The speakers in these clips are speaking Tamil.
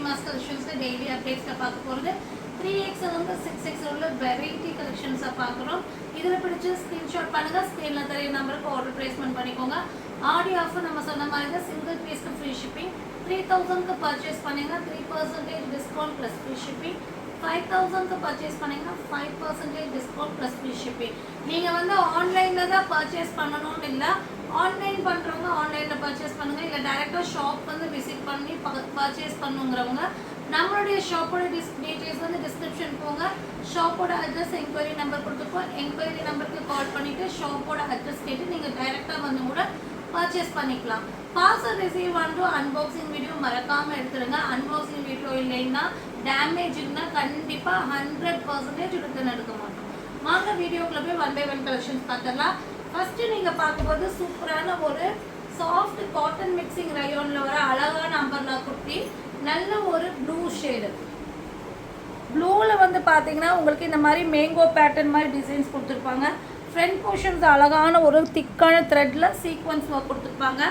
mass collections daily updates பார்க்க போறது 3XL வந்து 6XL உள்ள variety collections பார்க்குறோம். இதுல பிடிச்ச ஸ்கிரீன்ஷாட் பண்ணுங்க. ஸ்கிரீன்ல தெரிய நம்பருக்கு ஆர்டர் பிளேஸ்மென்ட் பண்ணிக்கோங்க. ஆடி ஆஃபர் நம்ம சொன்ன மாதிரி தான் சிங்கிள் பீஸ்க்கு ஃப்ரீ ஷிப்பிங். 3000 க்கு பர்ச்சேஸ் பண்ணீங்கன்னா 3% டிஸ்கவுண்ட் ப்ளஸ் ஃப்ரீ ஷிப்பிங். 5000 க்கு பர்ச்சேஸ் பண்ணீங்கன்னா 5% டிஸ்கவுண்ட் ப்ளஸ் ஃப்ரீ ஷிப்பிங். நீங்க வந்து ஆன்லைன்ல தான் பர்ச்சேஸ் பண்ணணும்னு இல்ல. ஆன்லைன் பண்றவங்க ஆன்லைன்ல பர்ச்சேஸ் பண்ணுங்க. இல்ல டைரக்டா ஷாப் வந்து விசிட் பண்ணி பர்ச்சேஸ் பண்ணுங்கறவங்க நம்மளுடைய ஷாப்போட டீடைல்ஸ் வந்து டிஸ்கிரிப்ஷன் போங்க. ஷாப்போட அட்ரஸ் என்கொயரி நம்பர் கொடுத்துப்போம். என்கொயரி நம்பருக்கு கால் பண்ணிட்டு ஷாப்போட அட்ரஸ் கேட்டு நீங்க டைரக்டா வந்து கூட பர்ச்சேஸ் பண்ணிக்கலாம். பார்சல் ரிசீவ் வந்து அன்பாக்சிங் வீடியோ மறக்காம எடுத்துருங்க. அன்பாக்சிங் வீடியோ இல்லைன்னா டேமேஜ் இருந்தா கண்டிப்பா 100% ரிட்டர்ன் எடுக்க மாட்டோம். வாங்க வீடியோக்குள்ள போய் 1 by 1 கலெக்ஷன்ஸ் பார்க்கலாம். ஃபர்ஸ்ட் நீங்க பார்க்கும்போது சூப்பரான ஒரு சாஃப்ட் காட்டன் மிக்சிங் ரயோன்ல வர அழகான அம்பர்லா குர்த்தி, நல்ல ஒரு ப்ளூ ஷேடு. ப்ளூல வந்து பாத்தீங்கன்னா உங்களுக்கு இந்த மாதிரி மேங்கோ பேட்டர்ன் மாதிரி டிசைன்ஸ் கொடுத்துருப்பாங்க. ஃப்ரண்ட் போர்ஷன்ஸ் அழகான ஒரு திக்கான த்ரெட்ல சீக்வன்ஸ் ஒர்க் கொடுத்துருப்பாங்க.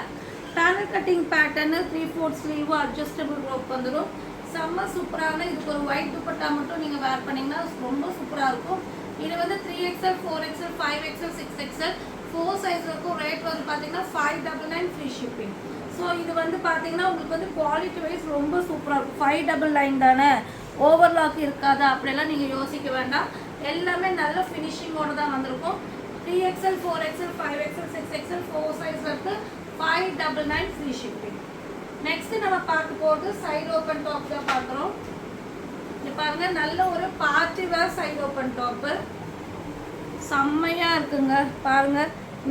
Panel cutting pattern 3/4 sleeve adjustable rope வந்துடும். செம்ம சூப்பரான இதுக்கு ஒரு ஒயிட் துப்பட்டா மட்டும் நீங்க வேர் பண்ணீங்கன்னா ரொம்ப சூப்பரா இருக்கும். இது வந்து 3XL 4XL 5XL 6XL 4 size இருக்கும். ரேட் வந்து பாத்தீங்கன்னா 599 ஃப்ரீ ஷிப்பிங். ஸோ இது வந்து பார்த்தீங்கன்னா உங்களுக்கு வந்து குவாலிட்டி வைஸ் ரொம்ப சூப்பராக இருக்கும். 599 தானே, ஓவர்லாக் இருக்காது அப்படியெல்லாம் நீங்கள் யோசிக்க வேண்டாம். எல்லாமே நல்ல ஃபினிஷிங்கோட தான் வந்திருக்கும். 3XL 4XL 5XL 6XL 4 size இருக்கு. 599 ஃப்ரீ ஷிப்பிங். நெக்ஸ்ட் நம்ம பார்க்க போகிறது சைடு ஓப்பன் டாப் தான் பார்க்குறோம். இது பாருங்க, நல்ல ஒரு பார்ட்டி வேர் சைடு ஓப்பன் டாப்பு செம்மையாக இருக்குங்க. பாருங்க,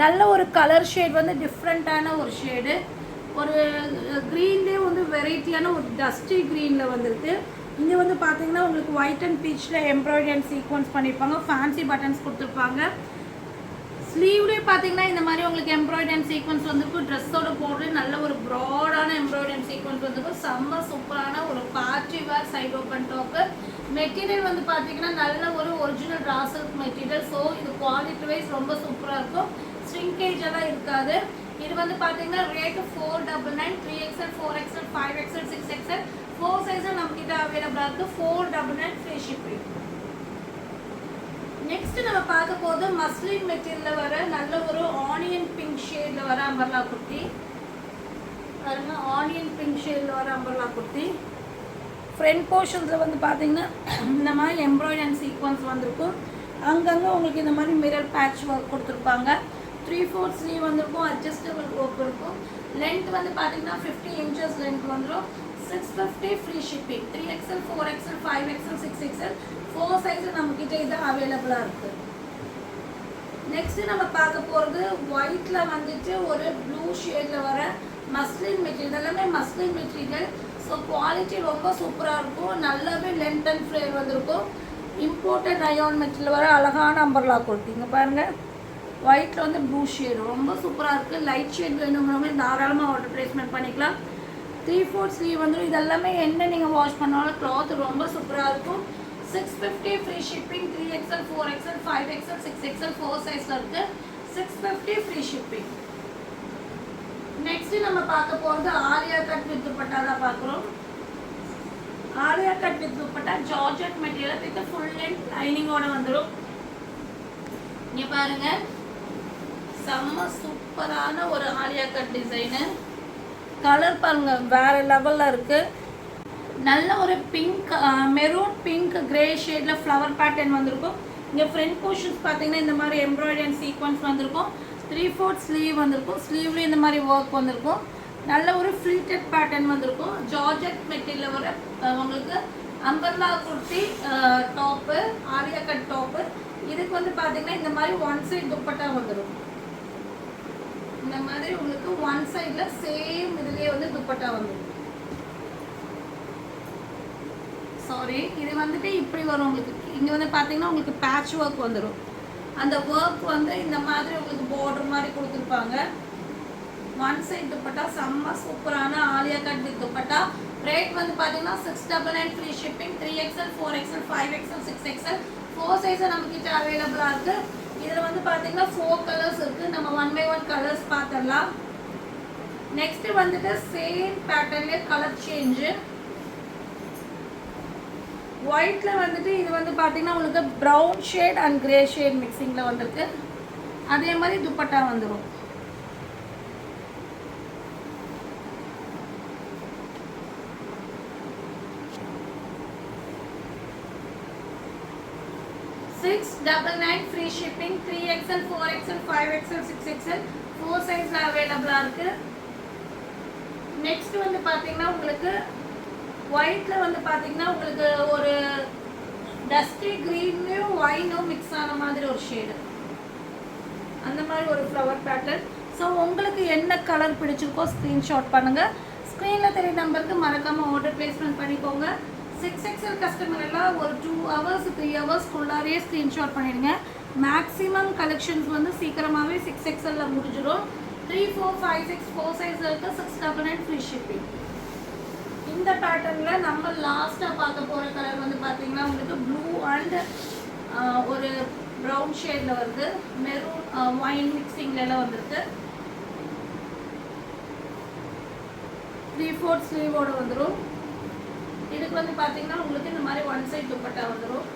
நல்ல ஒரு கலர் ஷேட் வந்து டிஃப்ரெண்ட்டான ஒரு ஷேடு. ஒரு க்ரீன்லேயே வந்து வெரைட்டியான ஒரு டஸ்டி க்ரீனில் வந்திருக்கு. இங்கே வந்து பார்த்தீங்கன்னா உங்களுக்கு ஒயிட் அண்ட் பீச்சில் எம்ப்ராய்டரி அண்ட் சீக்வன்ஸ் பண்ணியிருப்பாங்க. ஃபேன்சி பட்டன்ஸ் கொடுத்துருப்பாங்க. ஸ்லீவ்லேயே பார்த்தீங்கன்னா இந்த மாதிரி உங்களுக்கு எம்ப்ராய்டரி அண்ட் சீக்வன்ஸ் வந்துருக்கும். ட்ரெஸ்ஸோட போடுறது நல்ல ஒரு ப்ராடான எம்ப்ராய்டரி அண்ட் சீக்வன்ஸ் வந்துருக்கும். செம்ம சூப்பரான ஒரு party wear side open top. Material வந்து பார்த்தீங்கன்னா நல்ல ஒரு original raw silk material. So இது குவாலிட்டி வைஸ் ரொம்ப சூப்பராக இருக்கும். ஸ்ட்ரிங்கேஜ் எல்லாம் இருக்காது. இது வந்து பார்த்தீங்கன்னா rate 499. 3XL 4XL 5XL 6XL 4 சைஸும் நம்மகிட்ட அவைலபிளாக இருக்குது. 499 ஃப்ரீ ஷிப்பிங். நெக்ஸ்ட் நம்ம பார்க்க போது மஸ்லின் மெட்டீரியலில் வர நல்ல ஒரு ஆனியன் பிங்க் ஷேடில் வர அம்பர்லா குர்த்தி. பாருங்க, ஆனியன் பிங்க் ஷேடில் வர அம்பர்லா குர்த்தி. ஃப்ரண்ட் போர்ஷன்ஸில் வந்து பார்த்தீங்கன்னா இந்த மாதிரி எம்ப்ராய்டரி அண்ட் சீக்வன்ஸ் வந்திருக்கும். அங்கங்கே உங்களுக்கு இந்த மாதிரி மிரர் பேட்ச் ஒர்க் கொடுத்துருப்பாங்க. 3/4 ஸ்லீவ் வந்திருக்கும். அட்ஜஸ்டபிள் ஒர்க் இருக்கும். லென்த் வந்து பார்த்தீங்கன்னா 50 inches லென்த் வந்துடும். 650 free shipping. 3XL 4XL 5XL 6XL 4 size நம்மக்கிட்ட இது அவைலபிளாக இருக்குது. நெக்ஸ்ட் நம்ம பார்க்க போகிறது ஒயிட்டில் வந்துட்டு ஒரு ப்ளூ ஷேடில் வர மஸ்லின் மெட்டீரியல். எல்லாமே மஸ்லின் மெட்டீரியல். ஸோ குவாலிட்டி ரொம்ப சூப்பராக இருக்கும். நல்லாவே லென்த் அண்ட் ஃப்ளேர் வந்திருக்கும். இம்போர்ட்டட் ரயான் மெட்டீரியல் வர அழகான அம்பர்லா கொடுத்தீங்க பாருங்கள். ஒயிட்டில் வந்து ப்ளூ ஷேடு ரொம்ப சூப்பராக இருக்குது. லைட் ஷேட் வேணுங்கிறவங்க தாராளமாக ஆர்டர் பிளேஸ்மெண்ட் பண்ணிக்கலாம். 3/4 ஸ்லீவ் வந்துடும். இது எல்லாமே என்ன நீங்கள் வாஷ் பண்ணாலும் கிளாத் ரொம்ப சூப்பராக இருக்கும். 650 free shipping. 3XL 4XL 5XL 6XL 4 சைஸில் இருக்குது. 650 ஃப்ரீ ஷிப்பிங். நெக்ஸ்ட் நம்ம பார்க்க போகிறது ஆலியா கட் வித் துப்பட்டா தான் பார்க்குறோம். Alia cut with dupatta georgette material with full length லைனிங்கோட வந்துடும். இங்கே பாருங்க, செம்ம சூப்பரான ஒரு ஆலியா கட் டிசைனு. கலர் பாருங்க, வேற லெவலில் இருக்கு. நல்ல ஒரு பிங்க், மெரூன் பிங்க் கிரே ஷேடில் ஃப்ளவர் பேட்டர்ன் வந்திருக்கும். இங்கே ஃப்ரண்ட் போர்ஷன்ஸ் பார்த்தீங்கன்னா இந்த மாதிரி எம்ப்ராய்டரி அண்ட் சீக்வன்ஸ் வந்திருக்கும். 3/4 ஸ்லீவ் வந்திருக்கும். ஸ்லீவ்லேயும் இந்த மாதிரி ஒர்க் வந்திருக்கும். நல்ல ஒரு ஃப்ளீட்டட் பேட்டர்ன் வந்திருக்கும். ஜார்ஜெட் மெட்டீரியல் வர உங்களுக்கு umbrella kurti top, Alia cut top. இதுக்கு வந்து பார்த்தீங்கன்னா இந்த மாதிரி ஒன் சைட் துப்பட்டா வந்துடும். இந்த மாதிரி உங்களுக்கு ஒன் சைடில் சேம் இதுலேயே வந்து துப்பட்டா வந்துடும். சாரி, இது வந்துட்டு இப்படி வரும் உங்களுக்கு. இங்கே வந்து பார்த்தீங்கன்னா உங்களுக்கு பேட்ச் ஒர்க் வந்துடும். அந்த ஒர்க் வந்து இந்த மாதிரி உங்களுக்கு பார்டர் மாதிரி கொடுத்துருப்பாங்க. ஒன் சைட் துப்பட்டா செம்ம சூப்பரான Alia cut with dupatta. Rate வந்து பார்த்தீங்கன்னா 699 free shipping. 3XL 4XL 5XL 6XL 4 சைஸை நம்மக்கிட்ட அவைலபிளாக இருக்குது. இதில் வந்து பார்த்தீங்கன்னா 4 கலர்ஸ் இருக்குது. நம்ம 1 by 1 கலர்ஸ் பார்த்துடலாம். நெக்ஸ்ட் வந்துட்டு சேம் பேட்டர்ன்லேயே கலர் சேஞ்சு. ஒயிட்டில் வந்துட்டு இது வந்து பார்த்தீங்கன்னா உங்களுக்கு brown shade and grey shade மிக்சிங்கில் வந்திருக்கு. அதே மாதிரி துப்பட்டா வந்துடும். $699 free shipping. 3XL 4XL 5XL 6XL 4 சைஸில் அவைலபிளாக இருக்குது. நெக்ஸ்ட் வந்து பார்த்தீங்கன்னா உங்களுக்கு ஒயிட்டில் வந்து பார்த்தீங்கன்னா உங்களுக்கு ஒரு டஸ்டி க்ரீன்லையும் ஒயினும் மிக்ஸ் ஆன மாதிரி ஒரு ஷேடு, அந்த மாதிரி ஒரு ஃப்ளவர் பேட்டர்ன். ஸோ உங்களுக்கு என்ன கலர் பிடிச்சிருக்கோ ஸ்க்ரீன்ஷாட் பண்ணுங்கள். ஸ்க்ரீனில் தெரிய நம்பருக்கு மறக்காமல் ஆர்டர் ப்ளேஸ்மெண்ட் பண்ணிக்கோங்க. 6XL கஸ்டமர் எல்லாம் ஒரு 2 hours 3 ஹவர்ஸ்க்குள்ளாரையே ஸ்க்ரீன்ஷாட் பண்ணிடுங்க. மேக்ஸிமம் கலெக்ஷன்ஸ் வந்து சீக்கிரமாகவே 6XL முடிஞ்சிடும். 3, 4, 5, 6 4 சைஸில் இருக்க 699 ஃப்ரீ ஷிப்பிங். இந்த பேட்டர்னில் நம்ம லாஸ்ட்டாக பார்க்க போகிற கலர் வந்து பார்த்தீங்கன்னா உங்களுக்கு ப்ளூ அண்ட் ஒரு ப்ரௌன் ஷேடில் வருது. மெரூன் ஒயின் மிக்சிங்லாம் வந்துருக்கு. 3/4 ஸ்லீவோடு வந்துடும். இதுக்கு வந்து பார்த்தீங்கன்னா உங்களுக்கு இந்த மாதிரி ஒன் சைட் துப்பட்டா வந்துடும்.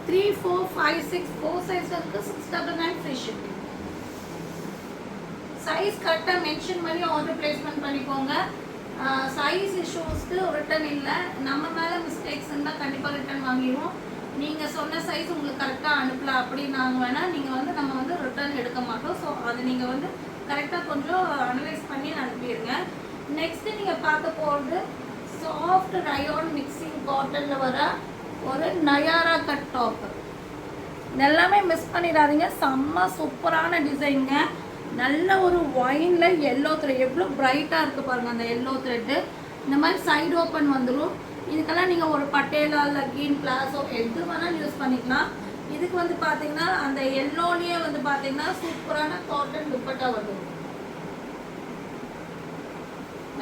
த்ரீ 4 5 6 4 சைஸ் இருக்கு. 699 ஃப்ரீ ஷிப்பிங். சைஸ் கரெக்டாக மென்ஷன் பண்ணி ஆர்டர் பிளேஸ்மெண்ட் பண்ணிக்கோங்க. சைஸ் இஷ்யூஸ்க்கு ரிட்டர்ன் இல்லை. நம்ம மேலே மிஸ்டேக்ஸ் இருந்தால் கண்டிப்பாக ரிட்டர்ன் வாங்கிடுவோம். நீங்கள் சொன்ன சைஸ் உங்களுக்கு கரெக்டாக அனுப்பலாம் அப்படின்னாங்க வேணால் நீங்கள் வந்து நம்ம வந்து ரிட்டர்ன் எடுக்க மாட்டோம். ஸோ அது நீங்கள் வந்து கரெக்டாக கொஞ்சம் அனலைஸ் பண்ணி அனுப்பிடுங்க. நெக்ஸ்ட்டு நீங்கள் பார்க்க போகிறது சாஃப்ட் ரயான் மிக்சிங் காட்டனில் வர ஒரு நயாரா கட் டாப்பு. எல்லாமே மிஸ் பண்ணிடாதீங்க. செம்ம சூப்பரான டிசைனுங்க. நல்ல ஒரு ஒயினில் எல்லோ த்ரெட் எவ்வளோ பிரைட்டாக இருக்குது பாருங்கள். அந்த எல்லோ த்ரெட்டு இந்த மாதிரி சைடு ஓப்பன் வந்துடும். இதுக்கெல்லாம் நீங்கள் ஒரு பட்டேலா லெகின் பிளாஸோ எது வேணாலும் யூஸ் பண்ணிக்கலாம். இதுக்கு வந்து பார்த்தீங்கன்னா அந்த எல்லோலேயே வந்து பார்த்தீங்கன்னா சூப்பரான காட்டன் துப்பட்டா வந்துடும்.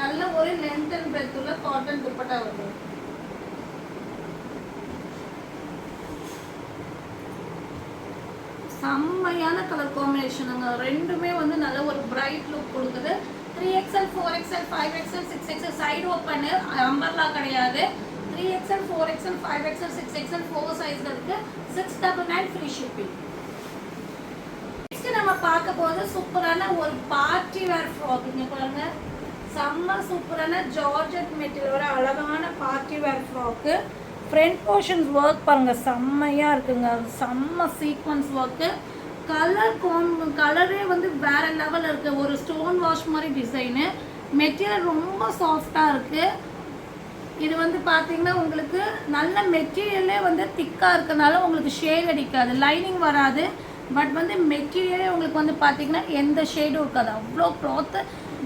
நல்ல ஒரு லென்த் அண்ட் பிரெத் உள்ள காட்டன் துப்பட்டா வந்துடும். செம்மையான கலர் காம்பினேஷனுங்க. ரெண்டுமே வந்து நல்ல ஒரு பிரைட் லுக் கொடுக்குது. 3XL 4XL 5XL 6XL side open, umbrella கிடையாது. 3XL 4XL 5XL 6XL 4 சைஸ்ல இருக்கு. 699 ஃப்ரீ ஷிப்பிங். நெக்ஸ்ட் நம்ம பார்க்க போது சூப்பரான ஒரு பார்ட்டி வேர் ஃப்ராக். இங்க பாருங்க, செம்ம சூப்பரான ஜார்ஜெட் மெட்டீரியல் வர அழகான party wear frock. Front portions work பாருங்கள், செம்மையாக இருக்குங்க. செம்ம சீக்வன்ஸ் ஒர்க்கு. கலரே வந்து வேறு லெவலில் இருக்குது. ஒரு ஸ்டோன் வாஷ் மாதிரி டிசைனு. மெட்டீரியல் ரொம்ப சாஃப்டாக இருக்குது. இது வந்து பார்த்திங்கன்னா உங்களுக்கு நல்ல மெட்டீரியலே வந்து திக்காக இருக்கிறதுனால உங்களுக்கு ஷேட் அடிக்காது, லைனிங் வராது. பட் வந்து மெட்டீரியலே உங்களுக்கு வந்து பார்த்திங்கன்னா எந்த ஷேடும் இருக்காது. அவ்வளோ க்ளாத்து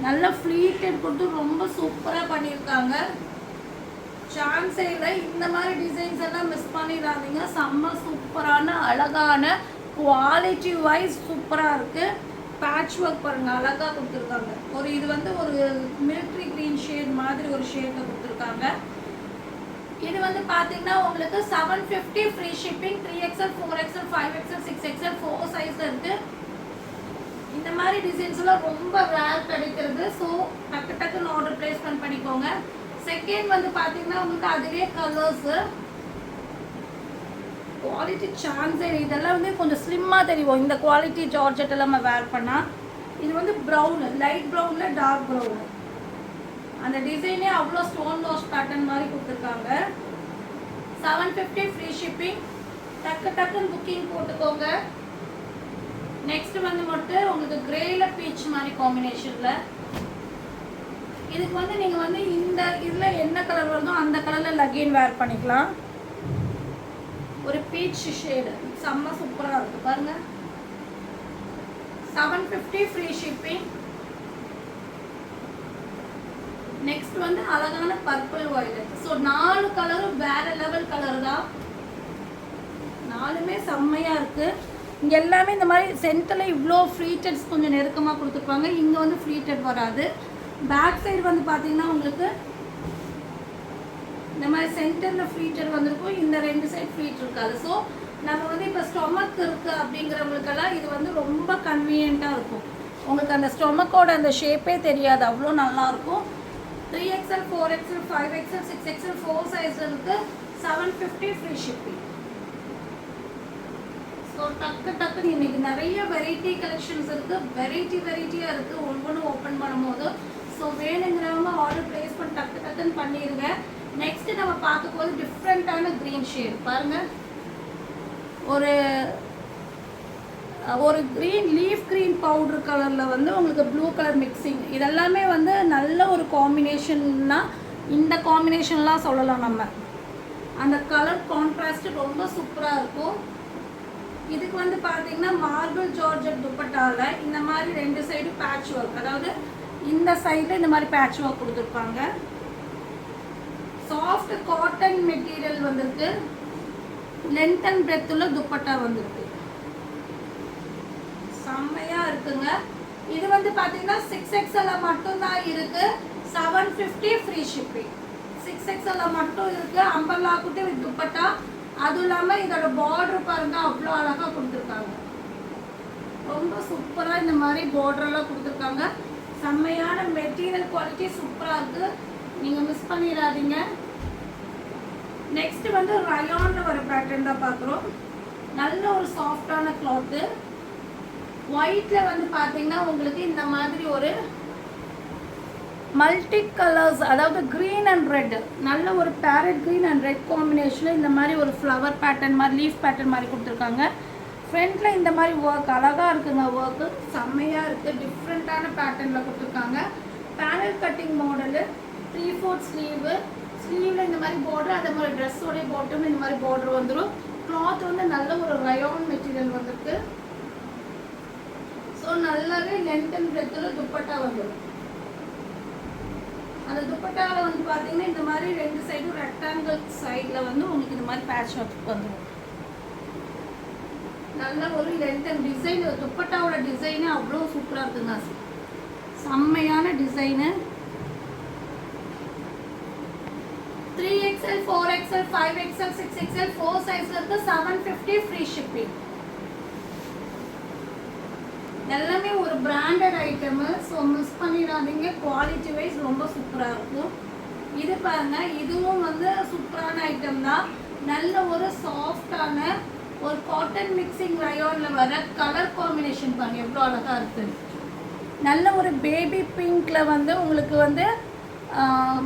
நல்ல ஃப்ளீட்டட் கொடுத்து ரொம்ப சூப்பராக பண்ணியிருக்காங்க. சான்ஸே இல்லை. இந்த மாதிரி டிசைன்ஸ் எல்லாம் மிஸ் பண்ணிடாதீங்க. செம்ம சூப்பரான அழகான குவாலிட்டி வைஸ் சூப்பராக இருக்குது. பேட்ச் ஒர்க் பாருங்கள், அழகாக கொடுத்துருக்காங்க. ஒரு இது வந்து ஒரு மிலிட்ரி க்ரீன் ஷேட் மாதிரி ஒரு ஷேடில் கொடுத்துருக்காங்க. இது வந்து பார்த்தீங்கன்னா உங்களுக்கு 750 free shipping. 3XL 4XL 5XL 6XL 4 சைஸில் இருக்குது. இந்த மாதிரி டிசைன்ஸ்லாம் ரொம்ப ரேர் கிடைக்கிறது. ஸோ டக்கு டக்குன்னு ஆர்டர் ப்ளேஸ்மெண்ட் பண்ணிக்கோங்க. செகண்ட் வந்து பார்த்தீங்கன்னா உங்களுக்கு அதுவே கலர்ஸு குவாலிட்டி சான்ஸே. இதெல்லாம் வந்து கொஞ்சம் ஸ்லிம்மாக தெரியும் இந்த குவாலிட்டி ஜார்ஜெட் எல்லாம் நம்ம வேர் பண்ணால். இது வந்து ப்ரௌனு, லைட் ப்ரௌனில் டார்க் ப்ரௌனு. அந்த டிசைனே அவ்வளோ ஸ்டோன் வாஷ் பேட்டர்ன் மாதிரி கொடுத்துருக்காங்க. 750 ஃப்ரீ ஷிப்பிங். டக்கு டக்குன்னு புக்கிங் போட்டுக்கோங்க. நெக்ஸ்ட் வந்து மட்டும் உங்களுக்கு கிரேல பீச் மாதிரி காம்பினேஷனில். இதுக்கு வந்து நீங்கள் வந்து இந்த இதில் என்ன கலர் வருதோ அந்த கலரில் லெகின் வேர் பண்ணிக்கலாம். ஒரு பீச் ஷேடு செம்ம சூப்பராக இருக்குது பாருங்கள். 750 ஃப்ரீ ஷிப்பிங். நெக்ஸ்ட் வந்து அழகான பர்பிள் வயலட். ஸோ 4 கலரும் வேறு லெவல் கலர் தான். 4மே செம்மையாக இருக்குது. இங்கே எல்லாமே இந்த மாதிரி சென்டரில் இவ்வளோ ஃப்ளீட்டட்ஸ் கொஞ்சம் நெருக்கமாக கொடுத்துருப்பாங்க. இங்கே வந்து ஃப்ளீட்டட் வராது. பேக் சைடு வந்து பார்த்தீங்கன்னா உங்களுக்கு இந்த மாதிரி சென்டரில் ஃப்ளீட்டட் வந்திருக்கும். இந்த 2 சைடு ஃப்ளீட் இருக்காது. ஸோ நம்ம வந்து இப்போ ஸ்டொமக் இருக்குது அப்படிங்கிறவங்களுக்கெல்லாம் இது வந்து ரொம்ப கன்வீனியண்ட்டாக இருக்கும். உங்களுக்கு அந்த ஸ்டொமக்கோட அந்த ஷேப்பே தெரியாது, அவ்வளோ நல்லாயிருக்கும். 3XL 4XL 5XL 6XL 4 சைஸில் இருக்குது. 750 ஃப்ரீ ஷிப்பிங். ஸோ டக்குன்னு இன்றைக்கி நிறைய வெரைட்டி கலெக்ஷன்ஸ் இருக்குது, வெரைட்டியாக இருக்குது ஒவ்வொன்றும் ஓப்பன் பண்ணும்போது. ஸோ வேணுங்கிறவங்க ஆர்டர் ப்ளேஸ் பண்ணி டக்குன்னு பண்ணிடுங்க. நெக்ஸ்ட்டு நம்ம பார்க்க போது டிஃப்ரெண்ட்டான க்ரீன் ஷேட் பாருங்கள். ஒரு க்ரீன் லீஃப் க்ரீன் பவுடர் கலரில் வந்து உங்களுக்கு ப்ளூ கலர் மிக்சிங், இதெல்லாமே வந்து நல்ல ஒரு காம்பினேஷன்னா இந்த காம்பினேஷன்லாம் சொல்லலாம். நம்ம அந்த கலர் கான்ட்ராஸ்ட் ரொம்ப சூப்பராக இருக்கும். இதுக்கு வந்து பார்த்தீங்கன்னா மார்பிள் ஜார்ஜெட் துப்பட்டாவில் இந்த மாதிரி 2 சைடு பேட்ச் ஒர்க், அதாவது இந்த சைடில் இந்த மாதிரி பேட்ச் ஒர்க் கொடுத்துருப்பாங்க. சாஃப்ட் காட்டன் மெட்டீரியல் வந்திருக்கு. லென்த் அண்ட் பிரெத் உள்ள துப்பட்டா வந்திருக்கு. செம்மையா இருக்குங்க. இது வந்து பாத்தீங்கன்னா 6XL மட்டும்தான் இருக்கு. 750 ஃப்ரீ ஷிப்பிங். 6XL மட்டும் இருக்கு. அம்பர்லா குட்டி வித் துப்பட்டா. அது இல்லாம இதோட பார்டர் பாருங்க, அவ்வளோ அழகா கொடுத்துருக்காங்க. ரொம்ப சூப்பரா இந்த மாதிரி பார்டர் எல்லாம் கொடுத்துருக்காங்க. செம்மையான மெட்டீரியல் குவாலிட்டி சூப்பரா இருக்கு, நீங்க மிஸ் பண்ணிடாதீங்க. நெக்ஸ்ட் வந்து ரயான்ல வர பேட்டர்ன் தான் பார்க்குறோம். நல்ல ஒரு சாஃப்டான கிளாத்து. ஒயிட்ல வந்து பார்த்தீங்கன்னா உங்களுக்கு இந்த மாதிரி ஒரு மல்டி கலர்ஸ், அதாவது க்ரீன் அண்ட் ரெட், நல்ல ஒரு பேரட் க்ரீன் அண்ட் ரெட் காம்பினேஷனில் இந்த மாதிரி ஒரு ஃப்ளவர் பேட்டர்ன் மாதிரி லீஃப் பேட்டர்ன் மாதிரி கொடுத்துருக்காங்க. ஃப்ரண்ட்டில் இந்த மாதிரி ஒர்க் அழகாக இருக்குங்க. ஒர்க்கு செம்மையாக இருக்குது, டிஃப்ரெண்ட்டான பேட்டர்னில் கொடுத்துருக்காங்க. பேனல் கட்டிங் மாடலு, 3/4 ஸ்லீவு, ஸ்லீவில் இந்த மாதிரி பார்டர், அதே மாதிரி ட்ரெஸ்ஸோடைய பாட்டம் இந்த மாதிரி பார்டர் வந்துடும். கிளாத் வந்து நல்ல ஒரு ரயான் மெட்டீரியல் வந்துருக்கு. ஸோ நல்லாவே லென்த் அண்ட் பிரெத்தில் துப்பட்டா வந்துடும். அந்த துப்பட்டாவில் வந்து பார்த்தீங்கன்னா இந்த மாதிரி 2 சைடும் ரெக்டாங்கிள் சைடில் வந்து உங்களுக்கு இந்த மாதிரி பேட்ச் ஒர்க் வந்துடும். நல்ல ஒரு லென்த் அண்ட் டிசைன், துப்பட்டாவோட டிசைனு அவ்வளோ சூப்பராக இருக்குங்க. செம்மையான design. 3XL 4XL 5XL 6XL 4 சைஸ்ல இருக்கு. 750 ஃப்ரீ ஷிப்பிங். எல்லாமே ஒரு பிராண்டட் ஐட்டம். ஸோ மிஸ் பண்ணிடாதீங்க. குவாலிட்டி வைஸ் ரொம்ப சூப்பராக இருக்கும். இது பாருங்க, இதுவும் வந்து சூப்பரான ஐட்டம் தான். நல்ல ஒரு சாஃப்டான ஒரு காட்டன் மிக்சிங் ரயான்ல வர கலர் காம்பினேஷன் பாருங்க, எவ்வளோ அழகா இருக்கு. நல்ல ஒரு பேபி பிங்க்ல வந்து உங்களுக்கு வந்து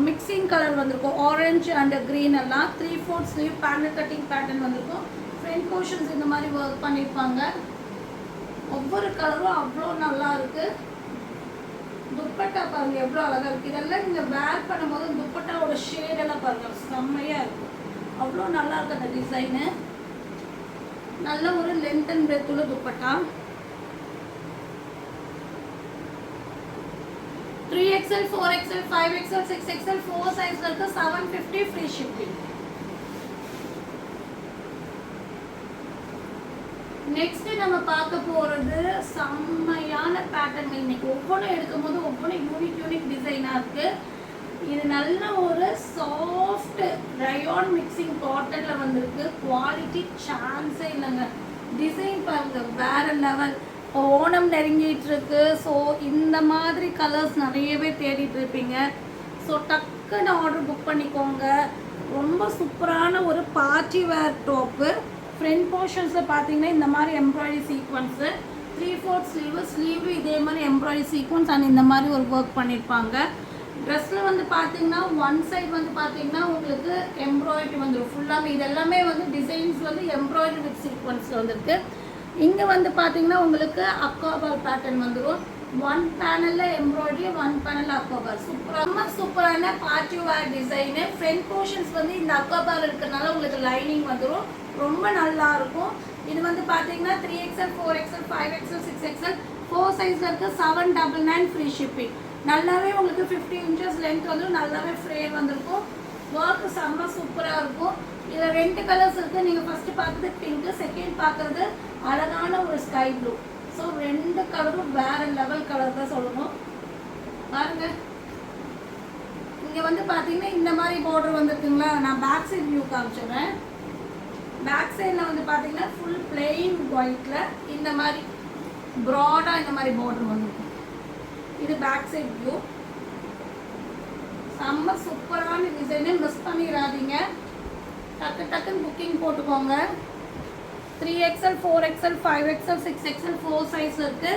மிக்சிங் கலர் வந்திருக்கும். ஆரஞ்சு அண்ட் க்ரீன் எல்லாம். 3/4 ஸ்லீவ் பேனல் கட்டிங் பேட்டர்ன் வந்திருக்கும். ஃப்ரண்ட் போர்ஷன்ஸ் இந்த மாதிரி ஒர்க் பண்ணியிருப்பாங்க. ஒவ்வொரு கலரும் அவ்வளோ நல்லா இருக்கு. துப்பட்டா பாருங்க எவ்வளோ அழகா இருக்கு. இதெல்லாம் நீங்க வேர் பண்ணும்போது துப்பட்டாவோட ஷேடெல்லாம் பாருங்க செம்மையா இருக்கு, அவ்வளோ நல்லா இருக்கு அந்த டிசைனு. நல்ல ஒரு லென்த் அண்ட் பிரெத் உள்ள dupatta. 3XL 4XL 5XL 6XL 4 சைஸ்ல இருக்கு. 750 ஃப்ரீ ஷிப்பிங். நெக்ஸ்ட் நம்ம பார்க்க போறது செம்மையான பேட்டர்ன். இன்னைக்கு ஒவ்வொன்றும் எடுக்கும்போது ஒவ்வொன்றும் யூனிக் டிசைனா இருக்கு. இது நல்ல ஒரு சாஃப்ட் ரயான் மிக்சிங் காட்டன்ல வந்திருக்கு. குவாலிட்டி சான்ஸே இல்லைங்க. டிசைன் பாருங்க வேற லெவல். ஓணம் நெருங்கிட்டு இருக்கு. ஸோ இந்த மாதிரி கலர்ஸ் நிறையவே தேடிட்டு இருப்பீங்க. ஸோ டக்குன்னு ஆர்டர் புக் பண்ணிக்கோங்க. ரொம்ப சூப்பரான ஒரு பார்ட்டி வேர் டாப்பு. ஃப்ரண்ட் போர்ஷன்ஸில் பார்த்தீங்கன்னா இந்த மாதிரி எம்ப்ராய்டரி சீக்வன்ஸு. 3/4 ஸ்லீவு இதே மாதிரி எம்ப்ராய்டரி சீக்வன்ஸ் அண்ட் இந்த மாதிரி ஒரு ஒர்க் பண்ணியிருப்பாங்க. ட்ரெஸ்ஸில் வந்து பார்த்தீங்கன்னா ஒன் சைடு வந்து பார்த்தீங்கன்னா உங்களுக்கு எம்ப்ராய்டரி வந்துடும் ஃபுல்லாகவே. இது எல்லாமே வந்து டிசைன்ஸ் வந்து எம்ப்ராய்டரி வித் சீக்வன்ஸில் வந்துருக்கு. இங்கே வந்து பார்த்தீங்கன்னா உங்களுக்கு அக்காபார் பேட்டர்ன் வந்துடும். ஒன் பேனலில் எம்ப்ராய்டரி, ஒன் பேனலில் அக்காபார். சூப்பரான party wear design. Front portions வந்து இந்த அக்காபார் இருக்கிறதுனால உங்களுக்கு லைனிங் வந்துடும், ரொம்ப நல்லா இருக்கும். இது வந்து பார்த்தீங்கன்னா 3XL 4XL 5XL 6XL 4 சைஸில் இருக்குது. 799 ஃப்ரீ ஷிப்பிங். நல்லாவே உங்களுக்கு 50 inches லென்த் வந்து நல்லாவே ஃப்ரேம் வந்திருக்கும். ஒர்க்கு செம்ம சூப்பராக இருக்கும். இதில் 2 கலர்ஸ் இருக்குது. நீங்கள் ஃபஸ்ட்டு பார்க்குறது பிங்க்கு, செகண்ட் பார்க்குறது அழகான ஒரு ஸ்கை ப்ளூ. ஸோ 2 கலரும் வேறு லெவல் கலர் தான் சொல்லணும். பாருங்க, இங்கே வந்து பார்த்தீங்கன்னா இந்த மாதிரி பார்டர் வந்துருக்குங்களா. நான் பேக் சைட் வியூ காமிச்சிடுறேன். பேக் சைடில் வந்து பார்த்தீங்கன்னா ஃபுல் பிளெயின் ஒயிட்டில் இந்த மாதிரி ப்ராடாக இந்த மாதிரி பார்டர் வந்துருக்கும். இது பேக் சைட் வியூ. செம்ம சூப்பரான டிசைனு, மிஸ் பண்ணிடாதீங்க. டக்கு டக்குன்னு புக்கிங் போட்டுக்கோங்க. 3XL 4XL 5XL 6XL 4 size இருக்கு.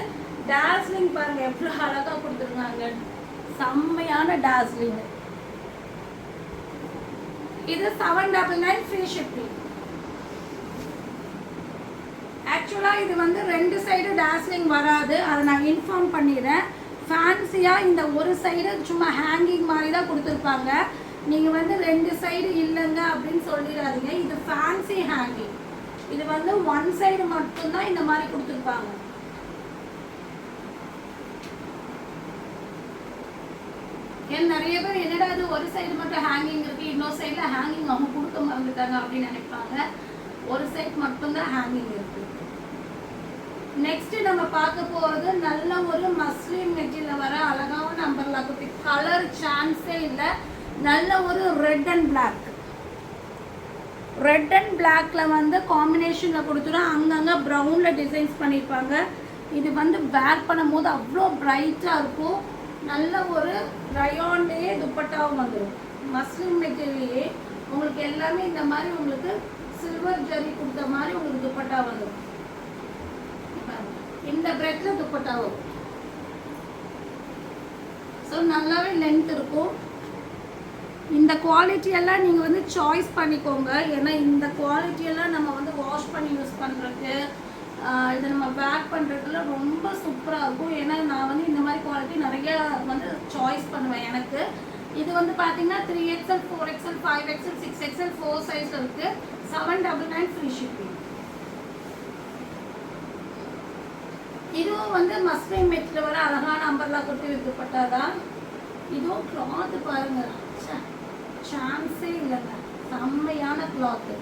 டாஸ்லிங் பாருங்க எவ்வளோ அழகாக கொடுத்துருக்காங்க, செம்மையான டாஸ்லிங். இது 799 ஃப்ரீ ஷிப்பிங். ஆக்சுவலாக இது வந்து 2 சைடு டாஸ்லிங் வராது, அதை நான் இன்ஃபார்ம் பண்ணிடுறேன். ஃபேன்சியாக இந்த ஒரு சைடு சும்மா ஹேங்கிங் மாதிரி தான் கொடுத்துருப்பாங்க. நீங்கள் வந்து 2 சைடு இல்லைங்க அப்படின்னு சொல்லிடாதீங்க. இது ஃபேன்சி ஹேங்கிங். இது வந்து 1 சைடு மட்டும்தான் இந்த மாதிரி கொடுத்துருப்பாங்க. ஏன் நிறைய பேர் என்னடா அது ஒரு சைடு மட்டும் ஹேங்கிங் இருக்குது, இன்னொரு சைடில் ஹேங்கிங் அவங்க கொடுக்க மறந்துட்டாங்க அப்படின்னு நினைப்பாங்க. ஒரு சைடு மட்டும்தான் ஹேங்கிங் இருக்குது. நெக்ஸ்ட் நம்ம பார்க்க போகிறது நல்ல ஒரு மஸ்லின் மெட்டீரியல் வர அழகான அம்பர்லா குர்த்தி. கலர் சான்ஸே இல்லை. நல்ல ஒரு red and black. Red and பிளாக்ல வந்து காம்பினேஷனில் கொடுத்துரும். அங்கங்கே ப்ரௌனில் டிசைன்ஸ் பண்ணியிருப்பாங்க. இது வந்து வேர் பண்ணும்போது அவ்வளோ பிரைட்டாக இருக்கும். நல்ல ஒரு ரயான்லேயே துப்பட்டாவும் வந்துடும். மஸ்லின் மெட்டீரியலே உங்களுக்கு எல்லாமே இந்த மாதிரி உங்களுக்கு சில்வர் ஜரி கொடுத்த மாதிரி உங்களுக்கு துப்பட்டா வந்துடும். இந்த பிரெட்டில் துப்பட்டா வரும். ஸோ நல்லாவே லென்த் இருக்கும். இந்த குவாலிட்டியெல்லாம் நீங்கள் வந்து சாய்ஸ் பண்ணிக்கோங்க. ஏன்னா இந்த குவாலிட்டியெல்லாம் நம்ம வந்து வாஷ் பண்ணி யூஸ் பண்ணுறதுக்கு, இதை நம்ம பேக் பண்ணுறதுல ரொம்ப சூப்பராக இருக்கும். ஏன்னா நான் வந்து இந்த மாதிரி குவாலிட்டி நிறைய வந்து சாய்ஸ் பண்ணுவேன். எனக்கு இது வந்து பார்த்தீங்கன்னா 3XL 4XL 5XL 6XL 4 size இருக்குது. 799 ஃப்ரீ ஷிப்பிங். இதுவும் வந்து மஸ்லின் மெட்டீரியல் வர அழகான அம்பர்லா குர்த்தி விற்கப்பட்டாதான். இதுவும் கிளாத்து பாருங்க, சான்ஸே இல்லைங்க, செம்மையான கிளாத்து.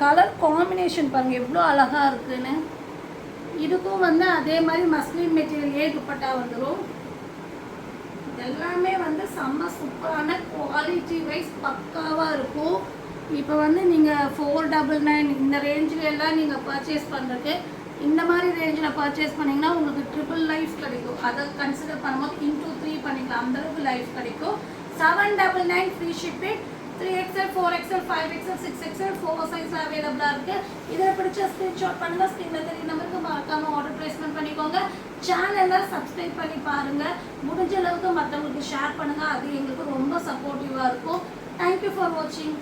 கலர் காம்பினேஷன் பாருங்க எவ்வளோ அழகா இருக்குன்னு. இதுக்கும் வந்து அதே மாதிரி மஸ்லின் மெட்டீரியலே துப்பட்டா வந்துடும். எல்லாமே வந்து செம்ம சூப்பரான குவாலிட்டி வைஸ் பக்காவாக இருக்கும். இப்போ வந்து நீங்கள் 499 இந்த ரேஞ்சில் எல்லாம் நீங்கள் பர்ச்சேஸ் பண்ணுறதுக்கு, இந்த மாதிரி ரேஞ்சில் பர்ச்சேஸ் பண்ணிங்கன்னா உங்களுக்கு ட்ரிபிள் லைஃப் கிடைக்கும். அதை கன்சிடர் பண்ணும்போது into 3 பண்ணிக்கலாம், அந்தளவுக்கு லைஃப் கிடைக்கும். 799 free shipping. 3XL 4XL 5XL 6XL 4 size அவைலபிளாக இருக்குது. இதில் பிடிச்ச ஸ்க்ரீன்ஷாட் பண்ணுங்கள். ஸ்க்ரீனில் தெரிய நம்பருக்கு மறக்காமல் ஆர்டர் ப்ளேஸ்மெண்ட் பண்ணிக்கோங்க. சேனலை சப்ஸ்கிரைப் பண்ணி பாருங்கள். முடிஞ்ச அளவுக்கு மற்றவங்களுக்கு ஷேர் பண்ணுங்கள். அது எங்களுக்கு ரொம்ப சப்போர்ட்டிவாக இருக்கும். தேங்க்யூ ஃபார் வாட்சிங்.